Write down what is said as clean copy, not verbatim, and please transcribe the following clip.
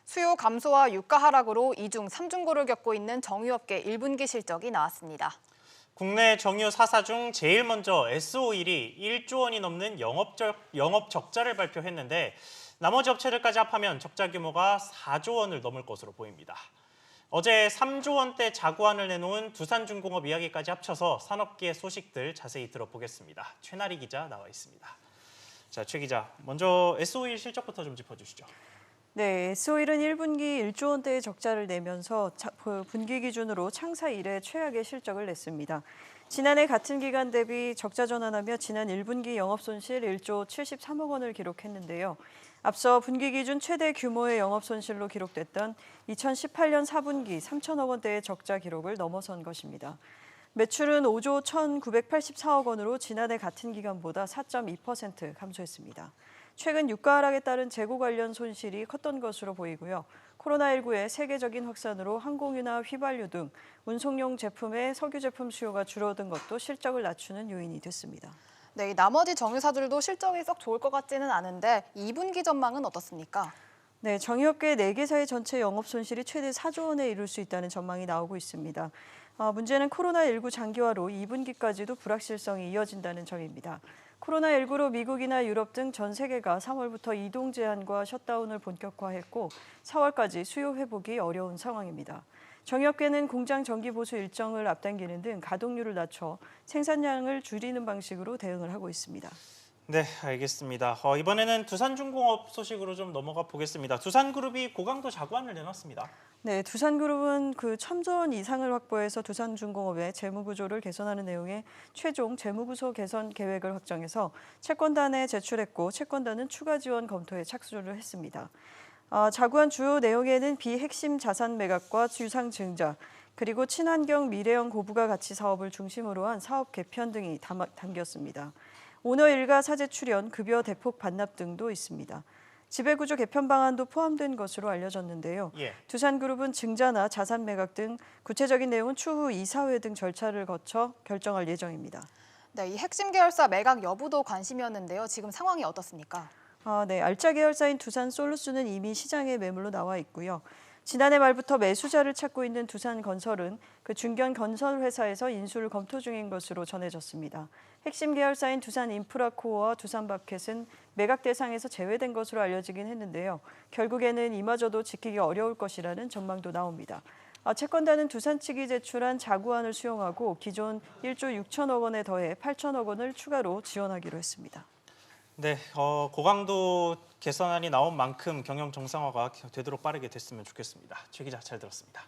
수요 감소와 유가 하락으로 이중 삼중고를 겪고 있는 정유업계 1분기 실적이 나왔습니다. 국내 정유 4사 중 제일 먼저 S-오일이 1조 원이 넘는 영업 적자를 발표했는데 나머지 업체들까지 합하면 적자 규모가 4조 원을 넘을 것으로 보입니다. 어제 3조 원대 자구안을 내놓은 두산중공업 이야기까지 합쳐서 산업계의 소식들 자세히 들어보겠습니다. 최나리 기자 나와 있습니다. 자, 최 기자, 먼저 S-오일 실적부터 좀 짚어주시죠. 네, S-오일은 1분기 1조 원대의 적자를 내면서 분기 기준으로 창사 이래 최악의 실적을 냈습니다. 지난해 같은 기간 대비 적자 전환하며 지난 1분기 영업손실 1조 73억 원을 기록했는데요. 앞서 분기 기준 최대 규모의 영업손실로 기록됐던 2018년 4분기 3천억 원대의 적자 기록을 넘어선 것입니다. 매출은 5조 1,984억 원으로 지난해 같은 기간보다 4.2% 감소했습니다. 최근 유가 하락에 따른 재고 관련 손실이 컸던 것으로 보이고요. 코로나19의 세계적인 확산으로 항공유나 휘발유 등 운송용 제품의 석유 제품 수요가 줄어든 것도 실적을 낮추는 요인이 됐습니다. 네, 나머지 정유사들도 실적이 썩 좋을 것 같지는 않은데 2분기 전망은 어떻습니까? 네, 정유업계 4개사의 전체 영업 손실이 최대 4조 원에 이를 수 있다는 전망이 나오고 있습니다. 문제는 코로나19 장기화로 2분기까지도 불확실성이 이어진다는 점입니다. 코로나19로 미국이나 유럽 등 전 세계가 3월부터 이동 제한과 셧다운을 본격화했고 4월까지 수요 회복이 어려운 상황입니다. 정유업계는 공장 정기 보수 일정을 앞당기는 등 가동률을 낮춰 생산량을 줄이는 방식으로 대응을 하고 있습니다. 네, 알겠습니다. 이번에는 두산중공업 소식으로 좀 넘어가 보겠습니다. 두산그룹이 고강도 자구안을 내놨습니다. 네, 두산그룹은 그 1,000조 원 이상을 확보해서 두산중공업의 재무구조를 개선하는 내용의 최종 재무구조 개선 계획을 확정해서 채권단에 제출했고 채권단은 추가 지원 검토에 착수를 했습니다. 자구안 주요 내용에는 비핵심 자산 매각과 유상 증자, 그리고 친환경 미래형 고부가 가치 사업을 중심으로 한 사업 개편 등이 담겼습니다. 오너 일가 사재 출연, 급여 대폭 반납 등도 있습니다. 지배구조 개편 방안도 포함된 것으로 알려졌는데요. 두산그룹은 증자나 자산 매각 등 구체적인 내용은 추후 이사회 등 절차를 거쳐 결정할 예정입니다. 네, 이 핵심 계열사 매각 여부도 관심이었는데요. 지금 상황이 어떻습니까? 네, 알짜 계열사인 두산솔루스는 이미 시장에 매물로 나와 있고요. 지난해 말부터 매수자를 찾고 있는 두산건설은 그 중견 건설 회사에서 인수를 검토 중인 것으로 전해졌습니다. 핵심 계열사인 두산인프라코어와 두산밥켓은 매각 대상에서 제외된 것으로 알려지긴 했는데요. 결국에는 이마저도 지키기 어려울 것이라는 전망도 나옵니다. 채권단은 두산 측이 제출한 자구안을 수용하고 기존 1조 6천억 원에 더해 8천억 원을 추가로 지원하기로 했습니다. 네, 고강도 개선안이 나온 만큼 경영 정상화가 되도록 빠르게 됐으면 좋겠습니다. 최 기자 잘 들었습니다.